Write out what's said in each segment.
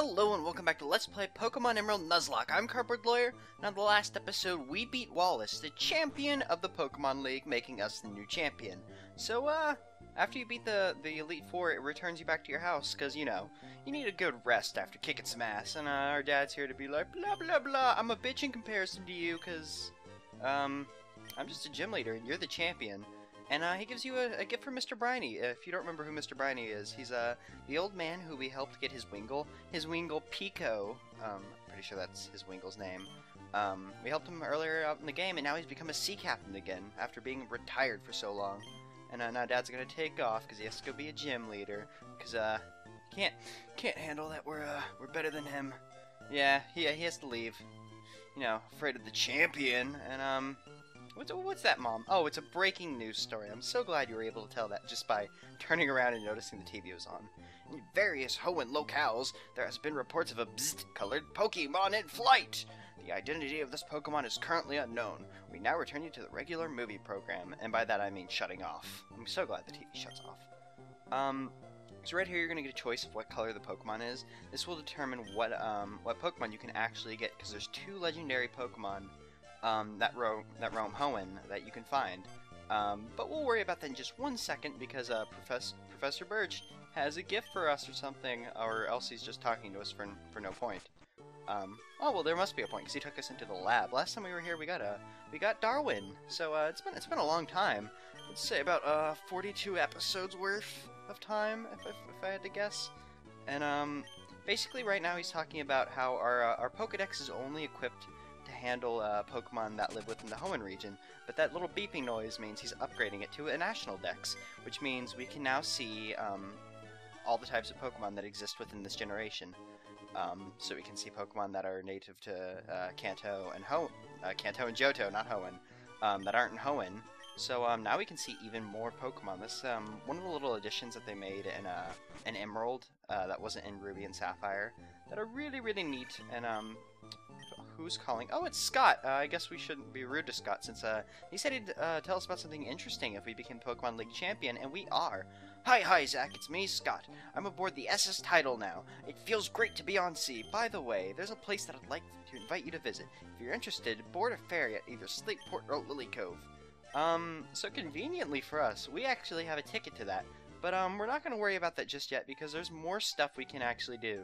Hello and welcome back to Let's Play Pokemon Emerald Nuzlocke. I'm Cardboard Lawyer, and on the last episode we beat Wallace, the champion of the Pokemon League, making us the new champion. So, after you beat the Elite Four, it returns you back to your house, because, you know, you need a good rest after kicking some ass, and our dad's here to be like, blah blah blah, I'm a bitch in comparison to you, because, I'm just a gym leader, and you're the champion. And he gives you a gift from Mr. Briny. If you don't remember who Mr. Briny is, he's the old man who we helped get his Wingull Pico. Pretty sure that's his Wingle's name. We helped him earlier out in the game, and now he's become a sea captain again after being retired for so long. And now Dad's gonna take off because he has to go be a gym leader. Because can't handle that we're better than him. Yeah, he has to leave. You know, afraid of the champion. And What's that, Mom? Oh, it's a breaking news story. I'm so glad you were able to tell that just by turning around and noticing the TV was on. In various Hoenn locales, there has been reports of a bzzt-colored Pokemon in flight. The identity of this Pokemon is currently unknown. We now return you to the regular movie program, and by that I mean shutting off. I'm so glad the TV shuts off. So right here you're going to get a choice of what color the Pokemon is. This will determine what Pokemon you can actually get, because there's two legendary Pokemon that roam Hoenn that you can find. But we'll worry about that in just 1 second because Professor Birch has a gift for us or something, or else he's just talking to us for no point. Oh well, there must be a point because he took us into the lab. Last time we were here, we got Darwin. So it's been a long time. Let's say about 42 episodes worth of time, if I had to guess. And basically right now he's talking about how our Pokedex is only equipped to handle Pokemon that live within the Hoenn region, but that little beeping noise means he's upgrading it to a national dex, which means we can now see all the types of Pokemon that exist within this generation. So we can see Pokemon that are native to Kanto and Johto, not Hoenn, that aren't in Hoenn. So now we can see even more Pokemon. This one of the little additions that they made in Emerald that wasn't in Ruby and Sapphire that are really, really neat. And who's calling? Oh, it's Scott. I guess we shouldn't be rude to Scott since he said he'd tell us about something interesting if we became Pokemon League champion, and we are. Hi, Zach. It's me, Scott. I'm aboard the SS Tidal now. It feels great to be on sea. By the way, there's a place that I'd like to invite you to visit. If you're interested, board a ferry at either Slateport or Lily Cove. So conveniently for us, we actually have a ticket to that. But we're not going to worry about that just yet because there's more stuff we can actually do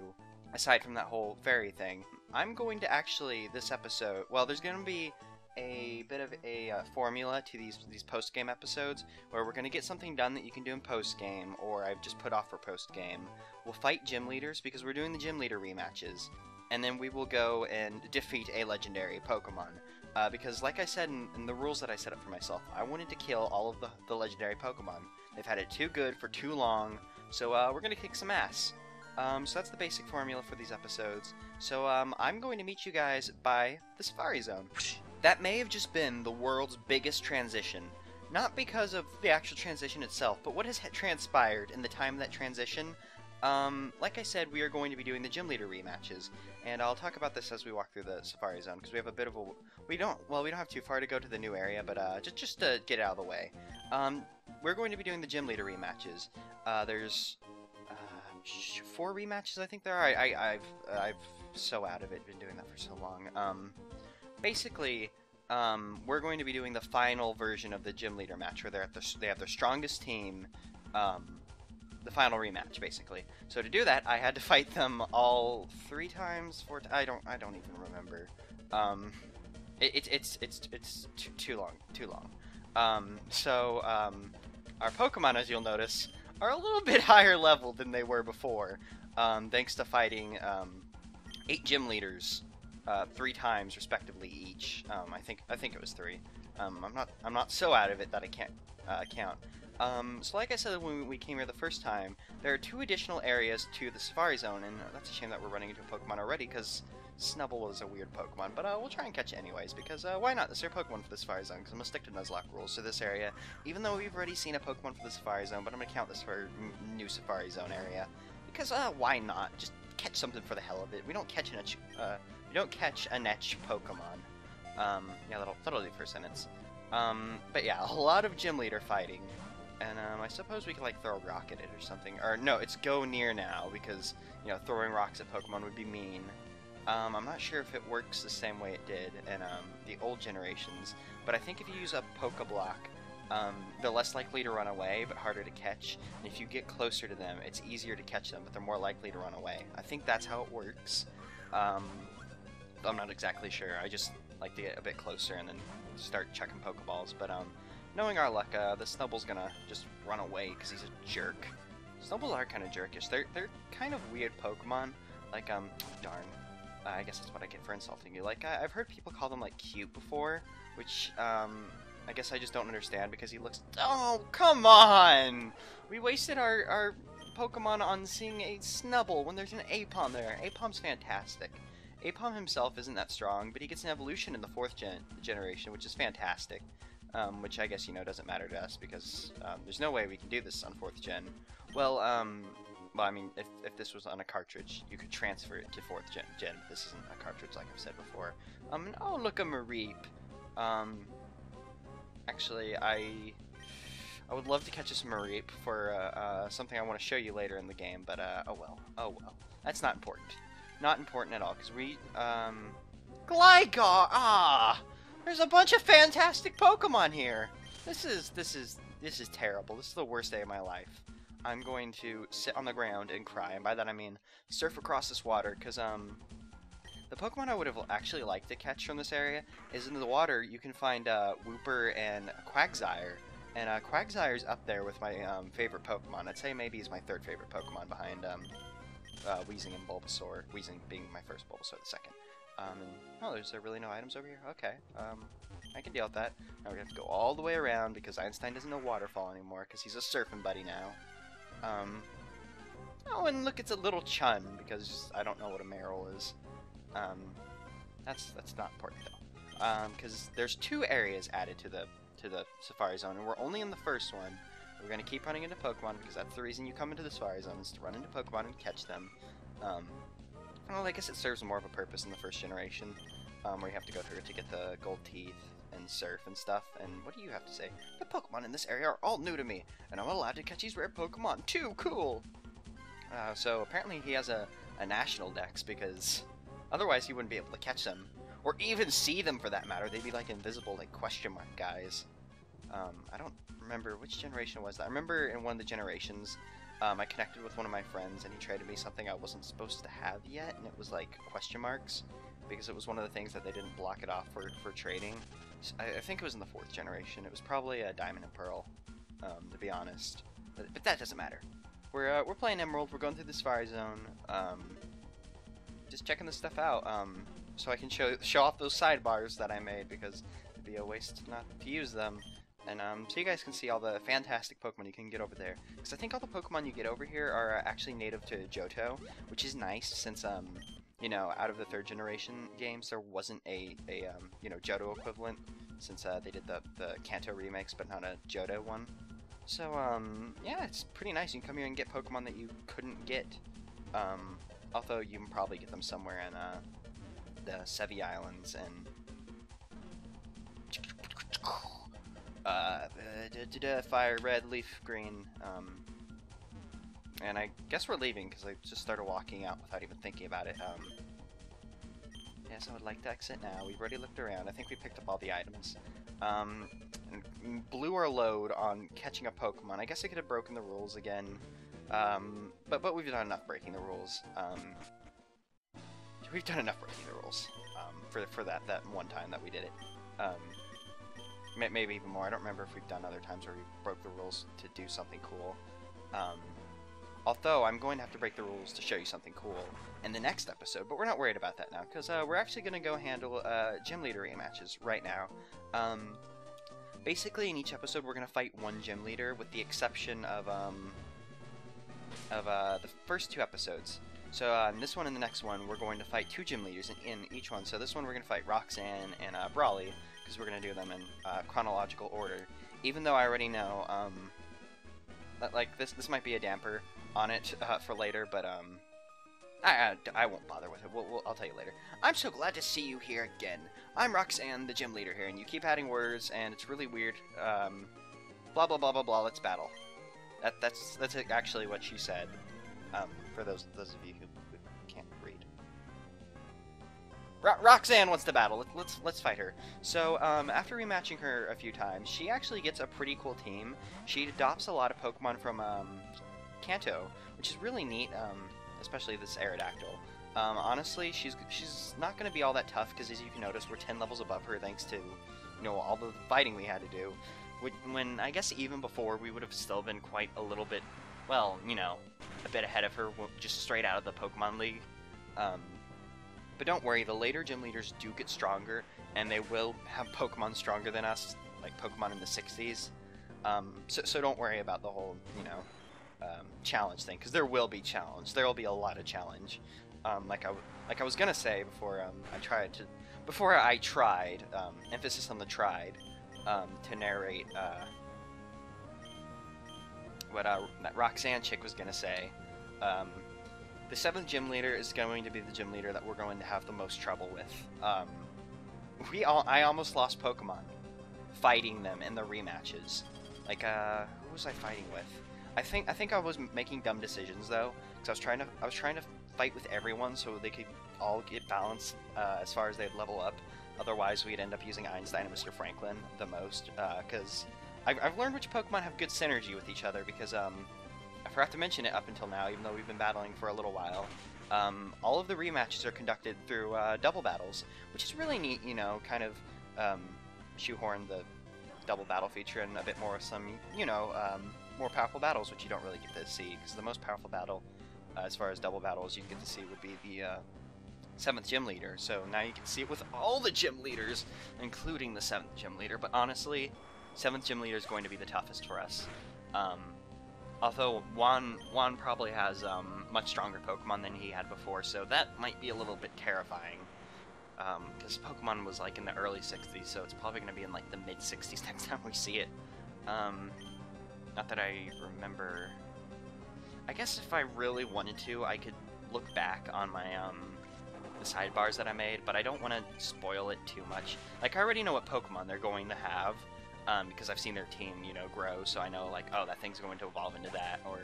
aside from that whole ferry thing. I'm going to actually, this episode, well, there's going to be a bit of a formula to these post-game episodes where we're going to get something done that you can do in post-game, or I've just put off for post-game. We'll fight gym leaders because we're doing the gym leader rematches, and then we will go and defeat a legendary Pokemon. Because like I said in the rules that I set up for myself, I wanted to kill all of the legendary Pokemon. They've had it too good for too long, so we're going to kick some ass. So that's the basic formula for these episodes. So I'm going to meet you guys by the Safari Zone. That may have just been the world's biggest transition. Not because of the actual transition itself, but what has transpired in the time of that transition. Like I said, we are going to be doing the gym leader rematches, and I'll talk about this as we walk through the Safari Zone, because we have a bit of a... We don't have too far to go to the new area, but just to get out of the way. We're going to be doing the gym leader rematches. There's 4 rematches, I think there are. I've so out of it, been doing that for so long. Basically, we're going to be doing the final version of the gym leader match, where they have their strongest team, the final rematch, basically. So to do that, I had to fight them all 3 times, 4 times. I don't even remember. It's too long. So our Pokemon, as you'll notice, are a little bit higher level than they were before, thanks to fighting 8 gym leaders 3 times respectively each. I think it was 3. I'm not so out of it that I can't count. So like I said when we came here the first time, there are 2 additional areas to the Safari Zone, and that's a shame that we're running into a Pokemon already, because Snubbull is a weird Pokemon, but we'll try and catch it anyways, because why not? This is our Pokemon for the Safari Zone, because I'm going to stick to Nuzlocke rules to this area, even though we've already seen a Pokemon for the Safari Zone, but I'm going to count this for new Safari Zone area, because why not? Just catch something for the hell of it. We don't catch a niche Pokemon. Yeah, that'll do for a sentence. But yeah, a lot of gym leader fighting. And I suppose we could like throw a rock at it or something. Or no, it's go near now because, you know, throwing rocks at Pokemon would be mean. I'm not sure if it works the same way it did in the old generations, but I think if you use a Pokeblock, they're less likely to run away, but harder to catch. And if you get closer to them, it's easier to catch them, but they're more likely to run away. I think that's how it works. I'm not exactly sure. I just like to get a bit closer and then start chucking Pokeballs. But knowing our luck, the Snubble's gonna just run away because he's a jerk. Snubbles are kind of jerkish. They're kind of weird Pokemon. Like darn. I guess that's what I get for insulting you. Like, I've heard people call them, like, cute before, which, I guess I just don't understand because he looks... Oh, come on! We wasted our Pokemon on seeing a Snubble when there's an Aipom there. Aipom's fantastic. Aipom himself isn't that strong, but he gets an evolution in the 4th generation, which is fantastic. Which I guess, you know, doesn't matter to us because there's no way we can do this on 4th gen. Well, I mean, if this was on a cartridge, you could transfer it to 4th gen. This isn't a cartridge, like I've said before. And oh, look, a Mareep. Actually, I would love to catch this Mareep for something I want to show you later in the game, but oh well. That's not important. Not important at all, because we, Gligar! Ah! There's a bunch of fantastic Pokemon here! This is terrible. This is the worst day of my life. I'm going to sit on the ground and cry, and by that I mean surf across this water, because, the Pokemon I would have actually liked to catch from this area is in the water you can find, Wooper and Quagsire, and, Quagsire's up there with my, favorite Pokemon. I'd say maybe he's my 3rd favorite Pokemon behind, Weezing and Bulbasaur. Weezing being my first, Bulbasaur the 2nd. Oh, there's really no items over here? Okay, I can deal with that. Now we're gonna have to go all the way around because Einstein doesn't know Waterfall anymore because he's a surfing buddy now. Oh, and look, it's a little Chun because I don't know what a Marill is. That's not important though. Because there's 2 areas added to the Safari Zone, and we're only in the first one. We're gonna keep running into Pokemon because that's the reason you come into the Safari Zone, is to run into Pokemon and catch them. Well, I guess it serves more of a purpose in the 1st generation, where you have to go through it to get the gold teeth and surf and stuff. And what do you have to say? The Pokemon in this area are all new to me, and I'm allowed to catch these rare Pokemon too. Cool. So apparently he has a national dex, because otherwise he wouldn't be able to catch them, or even see them for that matter. They'd be like invisible, like question mark guys. I don't remember which generation was that. I remember in one of the generations, I connected with one of my friends, and he traded me something I wasn't supposed to have yet, and it was like question marks, because it was one of the things that they didn't block it off for trading. So I think it was in the 4th generation. It was probably a Diamond and Pearl, to be honest. But that doesn't matter. We're playing Emerald. We're going through the Safari Zone. Just checking this stuff out. So I can show off those sidebars that I made, because it'd be a waste not to use them. And so you guys can see all the fantastic Pokemon you can get over there. Because I think all the Pokemon you get over here are actually native to Johto, which is nice since, you know, out of the 3rd generation games, there wasn't a you know, Johto equivalent, since they did the Kanto remakes, but not a Johto one. So, yeah, it's pretty nice. You can come here and get Pokemon that you couldn't get. Although you can probably get them somewhere in the Sevi Islands and fire, red, leaf, green, and I guess we're leaving because I just started walking out without even thinking about it. Yes, I would like to exit now. We've already looked around. I think we picked up all the items. And blew our load on catching a Pokemon. I guess I could have broken the rules again, but we've done enough breaking the rules. We've done enough breaking the rules for that one time that we did it. Maybe even more. I don't remember if we've done other times where we broke the rules to do something cool. Although I'm going to have to break the rules to show you something cool in the next episode, but we're not worried about that now, because we're actually going to go handle gym leader rematches right now. Basically, in each episode, we're going to fight one gym leader, with the exception of the first 2 episodes. So in this one and the next one, we're going to fight 2 gym leaders in each one. So this one, we're going to fight Roxxane and Brawly, because we're going to do them in chronological order. Even though I already know, like, this might be a damper on it for later, but I won't bother with it. I'll tell you later. I'm so glad to see you here again. I'm Roxanne, the gym leader here, and you keep adding words, and it's really weird. blah blah blah blah blah. Let's battle. That's actually what she said. For those of you who can't read. Roxxane wants to battle. Let's fight her. So after rematching her a few times, she actually gets a pretty cool team. She adopts a lot of Pokemon from Kanto, which is really neat. Especially this Aerodactyl. Honestly, she's not going to be all that tough because, as you can notice, we're 10 levels above her thanks to, you know, all the fighting we had to do. When I guess even before we would have still been quite a little bit, well, you know, a bit ahead of her just straight out of the Pokemon League. But don't worry, the later gym leaders do get stronger, and they will have Pokemon stronger than us, like Pokemon in the 60s. So don't worry about the whole, you know, challenge thing, because there will be challenge. There will be a lot of challenge. Like I was gonna say before I tried, emphasis on the tried, to narrate what that Roxanne chick was gonna say. The 7th gym leader is going to be the gym leader that we're going to have the most trouble with. I almost lost Pokemon fighting them in the rematches. Like, who was I fighting with? I think I was making dumb decisions though, because I was trying to fight with everyone so they could all get balanced as far as they'd level up. Otherwise, we'd end up using Einstein and Mr. Franklin the most, because I've learned which Pokemon have good synergy with each other, because I forgot to mention it up until now, even though we've been battling for a little while. All of the rematches are conducted through double battles, which is really neat, you know, kind of shoehorn the double battle feature and a bit more of some, you know, more powerful battles, which you don't really get to see, because the most powerful battle, as far as double battles you get to see, would be the 7th gym leader. So now you can see it with all the gym leaders, including the 7th gym leader. But honestly, 7th gym leader is going to be the toughest for us. Although Juan probably has much stronger Pokemon than he had before, so that might be a little bit terrifying. Because Pokemon was like in the early 60s, so it's probably going to be in like the mid 60s next time we see it. Not that I remember. I guess if I really wanted to, I could look back on my the sidebars that I made, but I don't want to spoil it too much. Like, I already know what Pokemon they're going to have, because I've seen their team, you know, grow, so I know, like, oh, that thing's going to evolve into that, or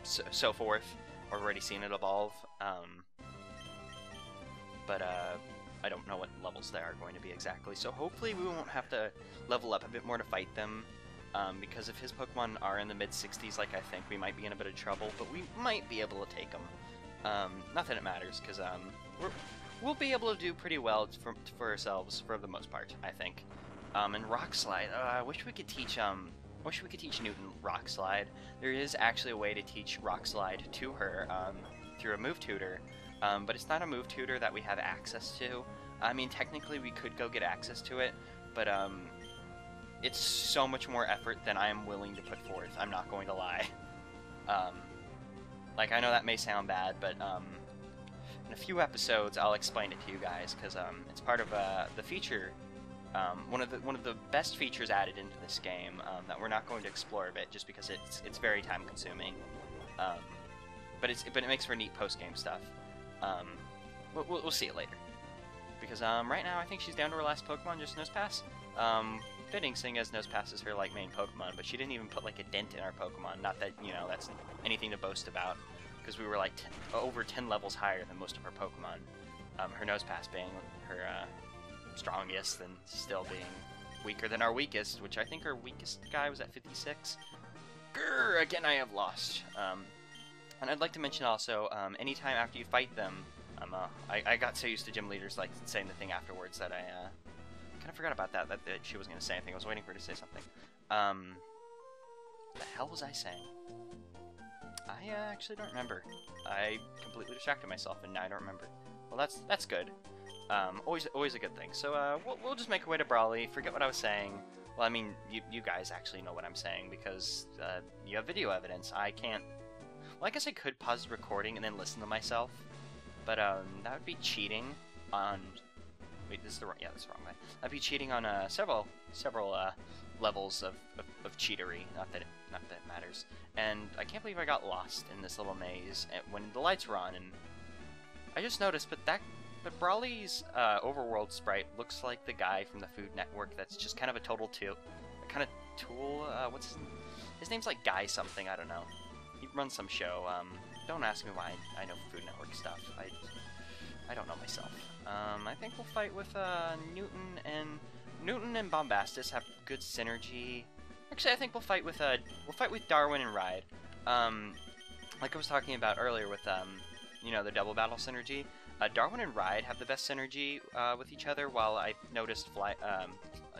so forth. I've already seen it evolve, but I don't know what levels they are going to be exactly, so hopefully we won't have to level up a bit more to fight them, because if his Pokemon are in the mid-60s, like I think, we might be in a bit of trouble, but we might be able to take them. Not that it matters, because we'll be able to do pretty well for ourselves for the most part, I think. And Rock Slide, I wish we could teach Newton Rock Slide. There is actually a way to teach Rock Slide to her through a move tutor, but it's not a move tutor that we have access to. I mean, technically we could go get access to it, but it's so much more effort than I am willing to put forth. I'm not going to lie. Like, I know that may sound bad, but in a few episodes I'll explain it to you guys, because it's part of the feature. One of the best features added into this game that we're not going to explore a bit, just because it's very time consuming. But it makes for neat post game stuff. We'll see it later. Because right now I think she's down to her last Pokemon, just Nosepass. Fitting, seeing as Nosepass is her like main Pokemon, but she didn't even put like a dent in our Pokemon. Not that, you know, that's anything to boast about, because we were like over 10 levels higher than most of our Pokemon. Her Nosepass being her strongest and still being weaker than our weakest, which I think our weakest guy was at 56. Grrr, again I have lost. And I'd like to mention also, anytime after you fight them, I got so used to gym leaders like saying the thing afterwards that I kind of forgot about that she wasn't going to say anything. I was waiting for her to say something. The hell was I saying? I actually don't remember. I completely distracted myself and now I don't remember. Well, that's good. Always a good thing. So we'll just make our way to Brawly. Forget what I was saying. Well, I mean, you guys actually know what I'm saying because you have video evidence. I can't. Well, I guess I could pause the recording and then listen to myself, but that would be cheating on. Wait, this is the wrong. Yeah, that's the wrong way. That'd be cheating on several levels of cheatery. Not that it matters. And I can't believe I got lost in this little maze when the lights were on, and I just noticed, but Brawly's overworld sprite looks like the guy from the Food Network. That's just kind of a total Tool. What's his name's like Guy something. I don't know. He runs some show. Don't ask me why I know Food Network stuff. I don't know myself. I think we'll fight with Newton and Bombastis have good synergy. Actually, I think we'll fight with Darwin and Ride. Like I was talking about earlier with you know, the double battle synergy. Darwin and Ride have the best synergy with each other, while I noticed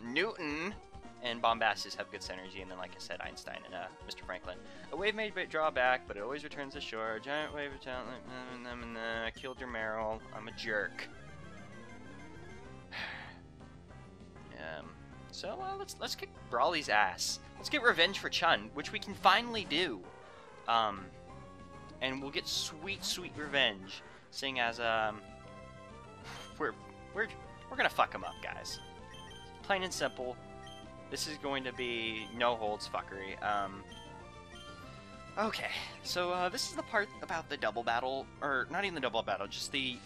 Newton and Bombastis have good synergy, and then, like I said, Einstein and Mr. Franklin. A wave may draw back, but it always returns to shore. A giant wave of talent. Killed your Meryl. I'm a jerk. So let's kick Brawly's ass. Let's get revenge for Chun, which we can finally do. And we'll get sweet revenge, seeing as we're gonna fuck him up, guys. Plain and simple. This is going to be no holds fuckery. Okay, so this is the part about the double battle, or not even the double battle, just the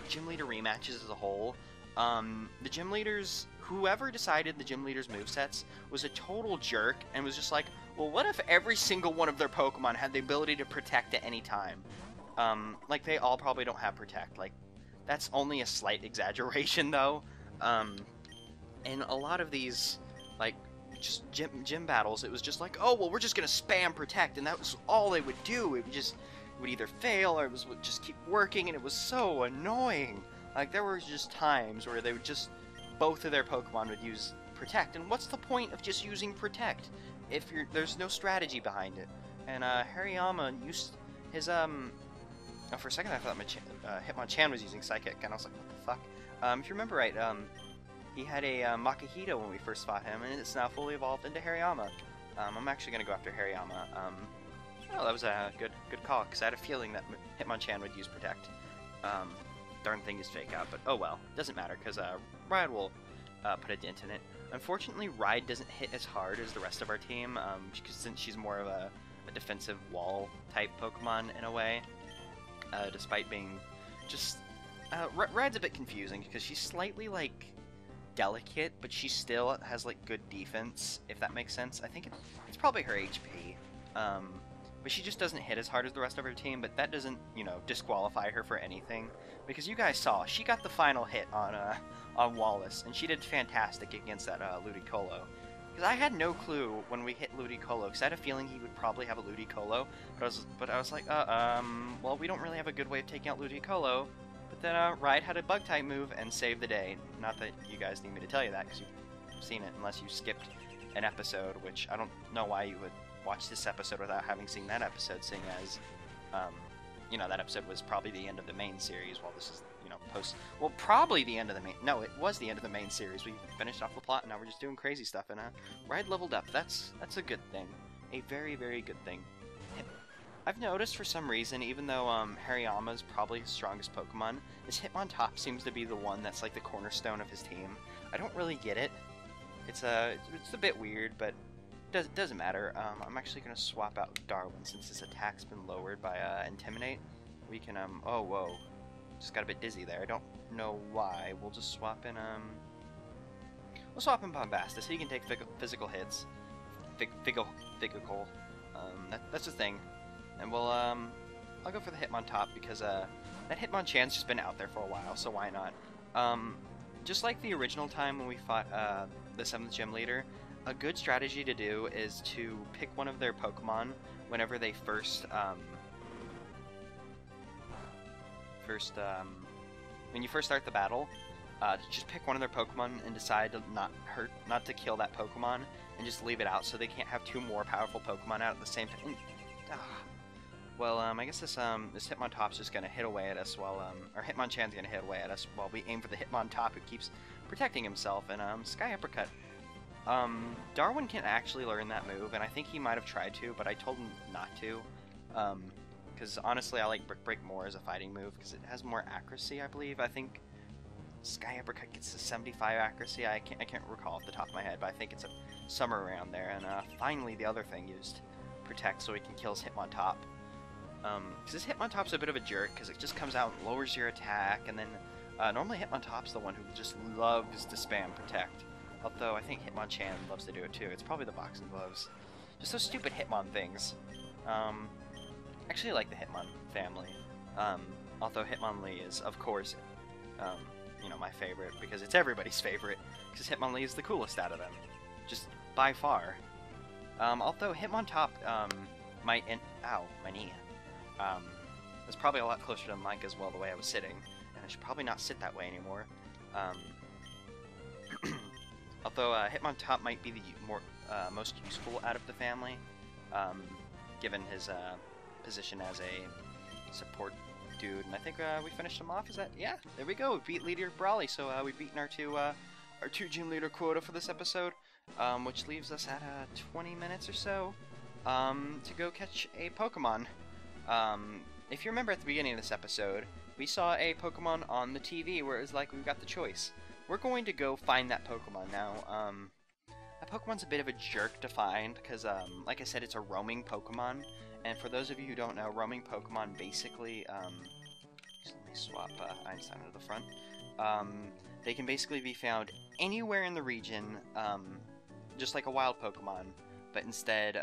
gym leader rematches as a whole. The gym leaders, whoever decided the gym leaders' movesets was a total jerk and was just like, well, what if every single one of their Pokemon had the ability to protect at any time? Like, they all probably don't have protect. Like, that's only a slight exaggeration, though. And a lot of these, like, just gym battles, it was just like, oh, well, we're just gonna spam protect, and that was all they would do. It would either fail or would just keep working, and it was so annoying. Like, there were just times where they would just, both of their Pokemon would use protect, and what's the point of just using protect if there's no strategy behind it? And Hariyama used his oh, for a second I thought Hitmonchan was using Psychic, and I was like, what the fuck? If you remember right, he had a Makihito when we first fought him, and it's now fully evolved into Hariyama. I'm actually gonna go after Hariyama. Oh, that was a good call, because I had a feeling that Hitmonchan would use protect. Darn thing is fake out, but oh well, doesn't matter, because Ride will put a dent in it. Unfortunately, Ride doesn't hit as hard as the rest of our team, since she's more of a defensive wall type Pokemon in a way, despite being just Ride's a bit confusing because she's slightly like delicate, but she still has like good defense, if that makes sense. I think it's probably her HP. But she just doesn't hit as hard as the rest of her team, but that doesn't, you know, disqualify her for anything. Because you guys saw, she got the final hit on Wallace, and she did fantastic against that Ludicolo. Because I had no clue when we hit Ludicolo, because I had a feeling he would probably have a Ludicolo, but I was like, well, we don't really have a good way of taking out Ludicolo. But then Ride had a Bug-type move and saved the day. Not that you guys need me to tell you that, because you've seen it, unless you skipped an episode, which I don't know why you would watch this episode without having seen that episode, seeing as, you know, that episode was probably the end of the main series, while this is, you know, well, probably the end of the main, no, it was the end of the main series. We finished off the plot, and now we're just doing crazy stuff, and Ride leveled up. That's a good thing. A very, very good thing. I've noticed for some reason, even though Hariyama's probably his strongest Pokemon, his Hitmontop seems to be the one that's like the cornerstone of his team. I don't really get it. It's a bit weird, but doesn't matter. I'm actually going to swap out Darwin since his attack's been lowered by Intimidate. We can, oh, whoa. Just got a bit dizzy there. I don't know why. We'll just swap in, we'll swap in Bombastis so he can take physical hits. Physical. That's the thing. And we'll, I'll go for the Hitmontop because, that Hitmonchan's just been out there for a while, so why not? Just like the original time when we fought, the 7th Gym Leader, a good strategy to do is to pick one of their Pokemon whenever they when you first start the battle. Just pick one of their Pokemon and decide to not to kill that Pokemon, and just leave it out so they can't have two more powerful Pokemon out at the same time. Well, I guess this Hitmontop's just gonna hit away at us while or Hitmonchan's gonna hit away at us while we aim for the Hitmontop, who keeps protecting himself, and Sky Uppercut. Darwin can actually learn that move, and I think he might have tried to, but I told him not to. Because honestly, I like Brick Break more as a fighting move, because it has more accuracy, I believe. I think Sky Uppercut gets to 75 accuracy. I can't recall off the top of my head, but I think it's somewhere around there. And finally, the other thing used Protect, so he can kill his Hitmontop. Because this Hitmontop's a bit of a jerk, because it just comes out and lowers your attack, and then normally Hitmontop's the one who just loves to spam Protect. Although I think Hitmonchan loves to do it too. It's probably the boxing gloves. Just those stupid Hitmon things. Actually, I like the Hitmon family. Although Hitmonlee is, of course, you know, my favorite because it's everybody's favorite. Because Hitmonlee is the coolest out of them, just by far. Although Hitmontop might ow, my knee. Was probably a lot closer to the mic as well the way I was sitting, and I should probably not sit that way anymore. Although Hitmontop might be the most useful out of the family, given his position as a support dude. And I think we finished him off. Is that? Yeah, there we go. We beat leader Brawly, so we've beaten our two gym leader quota for this episode, which leaves us at 20 minutes or so to go catch a Pokemon. If you remember at the beginning of this episode, we saw a Pokemon on the TV where it was like we've got the choice. We're going to go find that Pokemon now. That Pokemon's a bit of a jerk to find because, like I said, it's a roaming Pokemon. And for those of you who don't know, roaming Pokemon basically, just let me swap Einstein to the front. They can basically be found anywhere in the region, just like a wild Pokemon. But instead,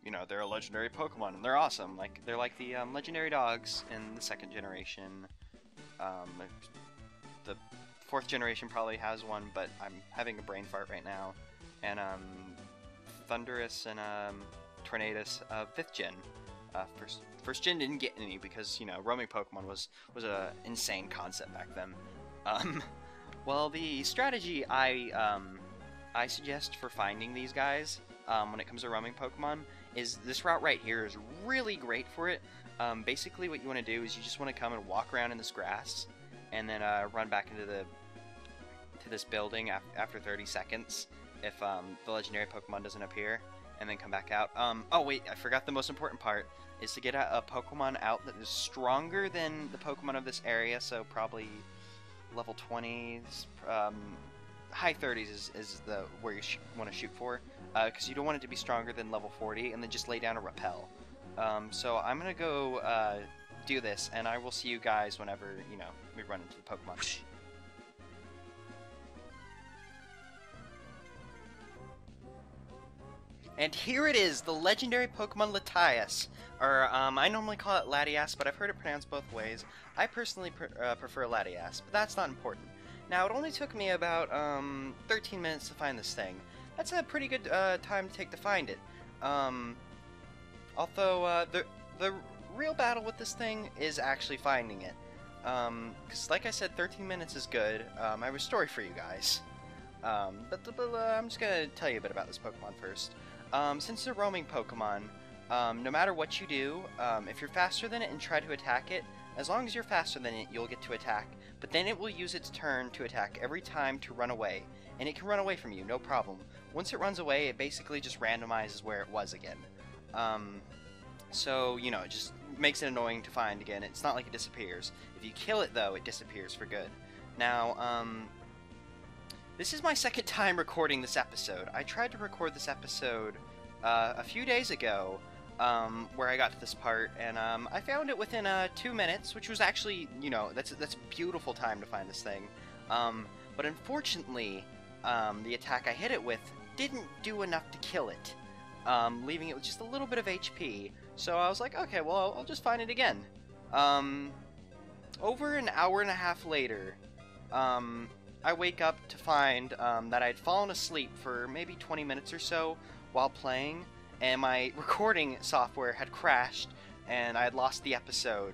you know, they're a legendary Pokemon, and they're awesome. Like, they're like the legendary dogs in the 2nd generation. The 4th generation probably has one, but I'm having a brain fart right now. And Thundurus and Tornadus, 5th gen. First gen didn't get any because, you know, roaming Pokemon was a insane concept back then. Well, the strategy I suggest for finding these guys, when it comes to roaming Pokemon, is this route right here is really great for it. Basically what you want to do is you just want to come and walk around in this grass, and then run back into this building after 30 seconds if the legendary Pokemon doesn't appear, and then come back out. Oh wait, I forgot the most important part, is to get a Pokemon out that is stronger than the Pokemon of this area, so probably level 20s, high 30s is the where you want to shoot for, because you don't want it to be stronger than level 40, and then just lay down a repel. So I'm gonna go do this, and I will see you guys whenever, you know, we run into the Pokemon. And here it is, the legendary Pokemon Latias, or I normally call it Latias, but I've heard it pronounced both ways. I personally prefer Latias, but that's not important. Now, it only took me about 13 minutes to find this thing. That's a pretty good time to take to find it. Although the real battle with this thing is actually finding it. Because like I said, 13 minutes is good. I have a story for you guys. But I'm just going to tell you a bit about this Pokemon first. Since it's a roaming Pokemon, no matter what you do, if you're faster than it and try to attack it, as long as you're faster than it, you'll get to attack, but then it will use its turn to attack every time to run away, and it can run away from you, no problem. Once it runs away, it basically just randomizes where it was again. So, you know, it just makes it annoying to find again. It's not like it disappears. If you kill it, though, it disappears for good. Now, this is my 2nd time recording this episode. I tried to record this episode a few days ago, where I got to this part, and I found it within 2 minutes, which was actually, you know, that's a beautiful time to find this thing. But unfortunately, the attack I hit it with didn't do enough to kill it, leaving it with just a little bit of HP. So I was like, okay, well, I'll just find it again. Over an hour and a half later, I wake up to find that I'd fallen asleep for maybe 20 minutes or so while playing, and my recording software had crashed, and I had lost the episode.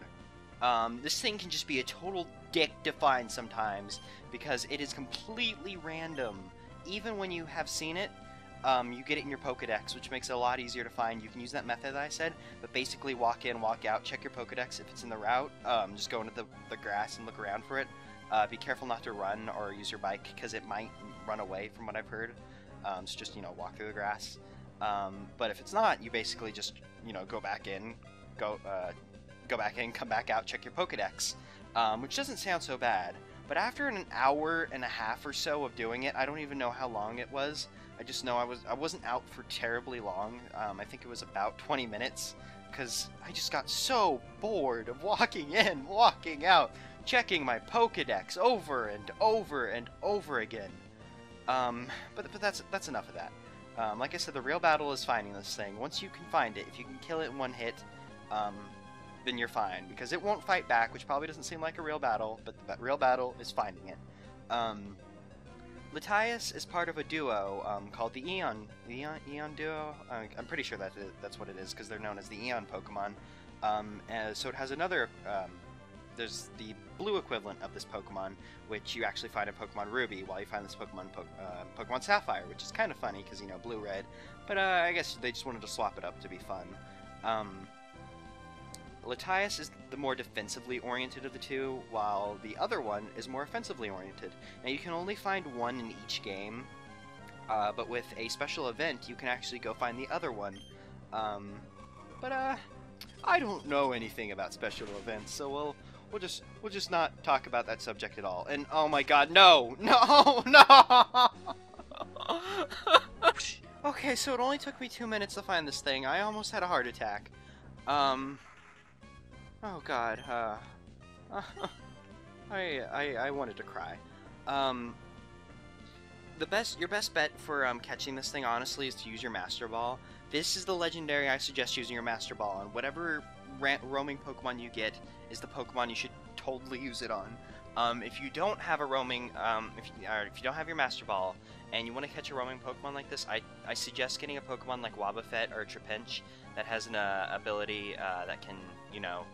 This thing can just be a total dick to find sometimes, because it is completely random. Even when you have seen it, you get it in your Pokedex, which makes it a lot easier to find. You can use that method that I said, but basically walk in, walk out, check your Pokedex if it's in the route, just go into the grass and look around for it. Be careful not to run or use your bike, because it might run away from what I've heard. So just, you know, walk through the grass. But if it's not, you basically just, you know, go back in, come back out, check your Pokedex, which doesn't sound so bad. But after an hour and a half or so of doing it, I don't even know how long it was. I just know I wasn't out for terribly long. I think it was about 20 minutes, because I just got so bored of walking in, walking out, checking my Pokedex over and over and over again. But that's enough of that. Like I said, the real battle is finding this thing. Once you can find it, if you can kill it in one hit, then you're fine, because it won't fight back, which probably doesn't seem like a real battle, but the real battle is finding it. Latias is part of a duo called the Eon Duo. I'm pretty sure that's what it is, because they're known as the Eon Pokemon. So it has another. There's the blue equivalent of this Pokemon, which you actually find in Pokemon Ruby, while you find this Pokemon Pokemon Sapphire, which is kind of funny because, you know, blue-red. But I guess they just wanted to swap it up to be fun. Latias is the more defensively oriented of the two, while the other one is more offensively oriented. Now, you can only find one in each game, but with a special event, you can actually go find the other one. I don't know anything about special events, so we'll just not talk about that subject at all. And oh my god, no! Okay, so it only took me 2 minutes to find this thing. I almost had a heart attack. Oh god, I wanted to cry. Your best bet for catching this thing, honestly, is to use your Master Ball. This is the legendary I suggest using your Master Ball on. Whatever roaming Pokemon you get is the Pokemon you should totally use it on. If you don't have a roaming, if you don't have your Master Ball and you want to catch a roaming Pokemon like this, I suggest getting a Pokemon like Wobbuffet or Trapinch that has an ability that can, you know,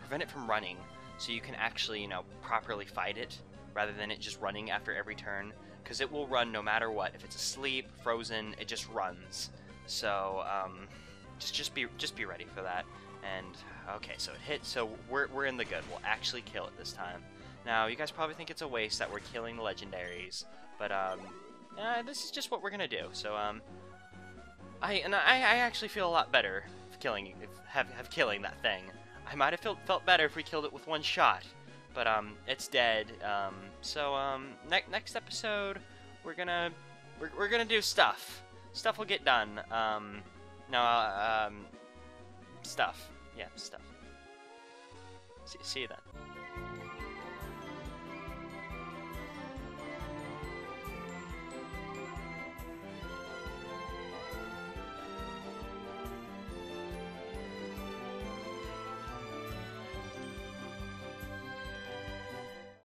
prevent it from running, so you can actually, you know, properly fight it rather than it just running after every turn, because it will run no matter what. If it's asleep, frozen, it just runs. So just be ready for that. And okay, so it hit. So we're in the good. We'll actually kill it this time. Now you guys probably think it's a waste that we're killing the legendaries, but this is just what we're gonna do. So I actually feel a lot better killing that thing. I might have felt better if we killed it with one shot, but it's dead. Next episode we're gonna do stuff. Stuff will get done. Stuff. Yeah, stuff. See you then.